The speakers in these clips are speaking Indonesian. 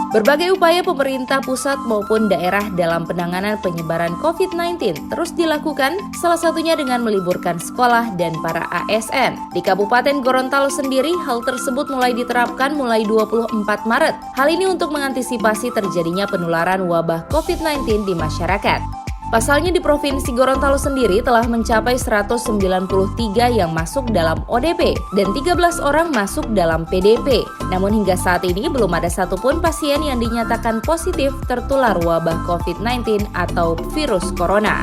Berbagai upaya pemerintah pusat maupun daerah dalam penanganan penyebaran COVID-19 terus dilakukan, salah satunya dengan meliburkan sekolah dan para ASN. Di Kabupaten Gorontalo sendiri, hal tersebut mulai diterapkan mulai 24 Maret. Hal ini untuk mengantisipasi terjadinya penularan wabah COVID-19 di masyarakat. Pasalnya di Provinsi Gorontalo sendiri telah mencapai 193 yang masuk dalam ODP dan 13 orang masuk dalam PDP. Namun hingga saat ini belum ada satupun pasien yang dinyatakan positif tertular wabah COVID-19 atau virus corona.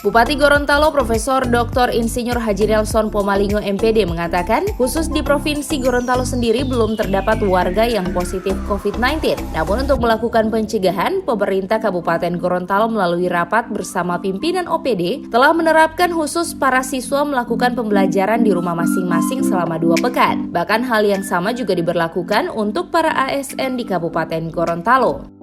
Bupati Gorontalo Profesor Dr. Insinyur Haji Nelson Pomalingo MPD mengatakan, khusus di Provinsi Gorontalo sendiri belum terdapat warga yang positif COVID-19. Namun untuk melakukan pencegahan, pemerintah Kabupaten Gorontalo melalui rapat bersama pimpinan OPD telah menerapkan khusus para siswa melakukan pembelajaran di rumah masing-masing selama 2 pekan. Bahkan hal yang sama juga diberlakukan untuk para ASN di Kabupaten Gorontalo.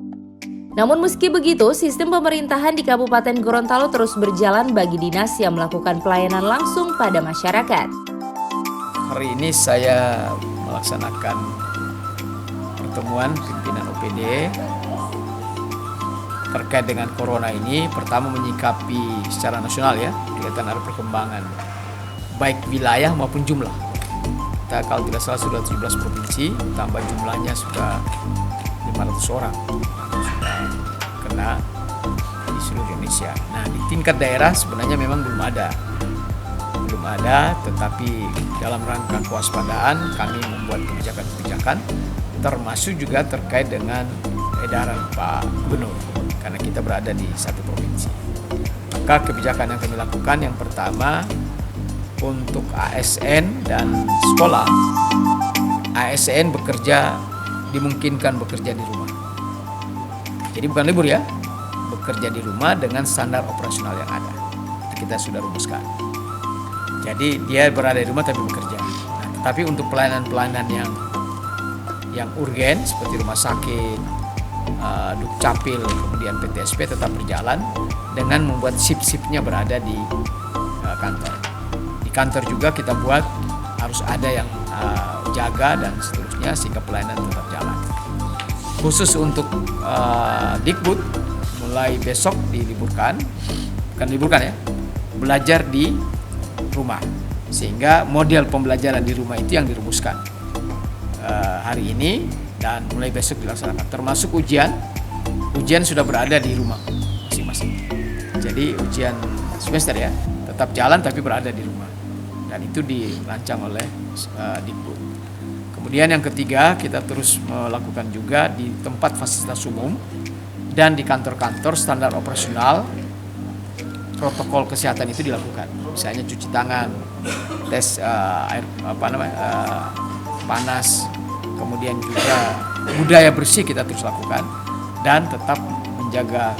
Namun meski begitu, sistem pemerintahan di Kabupaten Gorontalo terus berjalan bagi dinas yang melakukan pelayanan langsung pada masyarakat. Hari ini saya melaksanakan pertemuan pimpinan OPD terkait dengan corona ini. Pertama menyikapi secara nasional ya, kelihatan ada perkembangan baik wilayah maupun jumlah. Kita kalau tidak salah sudah 17 provinsi, tambah jumlahnya sudah 500 orang sudah kena di seluruh Indonesia. Nah, di tingkat daerah sebenarnya memang belum ada, tetapi dalam rangka kewaspadaan kami membuat kebijakan-kebijakan, termasuk juga terkait dengan edaran Pak Gubernur, karena kita berada di satu provinsi. Maka kebijakan yang kami lakukan yang pertama untuk ASN dan sekolah, ASN dimungkinkan bekerja di rumah. Jadi bukan libur ya, bekerja di rumah dengan standar operasional yang ada. Kita sudah rumuskan. Jadi dia berada di rumah tapi bekerja. Nah, tetapi untuk pelayanan-pelayanan yang urgen seperti rumah sakit, Dukcapil, kemudian PTSP tetap berjalan dengan membuat shift-shiftnya berada di kantor. Di kantor juga kita buat harus ada yang jaga dan seterusnya sehingga pelayanan tetap jalan. Khusus untuk Dikbud mulai besok diliburkan, bukan liburkan ya, belajar di rumah, sehingga model pembelajaran di rumah itu yang dirumuskan hari ini dan mulai besok dilaksanakan. Termasuk ujian sudah berada di rumah masing-masing. Jadi ujian semester ya tetap jalan tapi berada di rumah dan itu dirancang oleh Dikbud. Kemudian yang ketiga, kita terus melakukan juga di tempat fasilitas umum dan di kantor-kantor standar operasional protokol kesehatan itu dilakukan. Misalnya cuci tangan, tes panas, kemudian juga budaya bersih kita terus lakukan dan tetap menjaga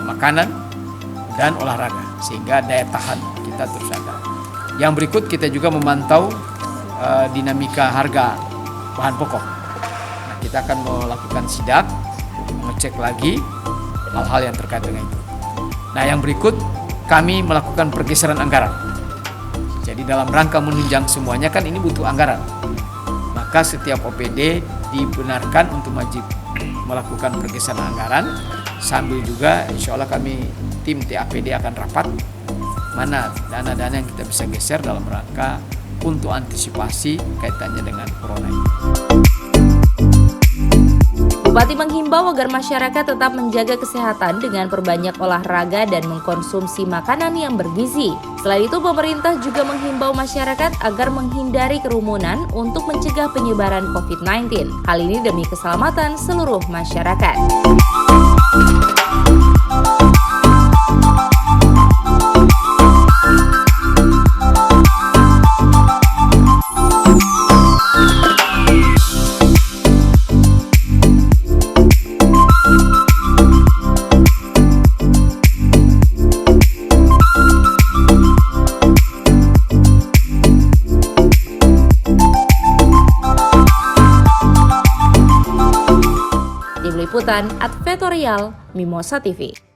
makanan dan olahraga sehingga daya tahan kita terus ada. Yang berikut kita juga memantau dinamika harga bahan pokok. Nah, kita akan melakukan sidak, mengecek lagi hal-hal yang terkait dengan itu. Nah, yang berikut kami melakukan pergeseran anggaran. Jadi dalam rangka menunjang semuanya kan ini butuh anggaran. Maka setiap OPD dibenarkan untuk wajib melakukan pergeseran anggaran sambil juga insya Allah kami tim TAPD akan rapat mana dana-dana yang kita bisa geser dalam rangka untuk antisipasi kaitannya dengan corona ini. Bupati menghimbau agar masyarakat tetap menjaga kesehatan dengan perbanyak olahraga dan mengkonsumsi makanan yang bergizi. Selain itu, pemerintah juga menghimbau masyarakat agar menghindari kerumunan untuk mencegah penyebaran COVID-19. Hal ini demi keselamatan seluruh masyarakat. Liputan Advertorial Mimosa TV.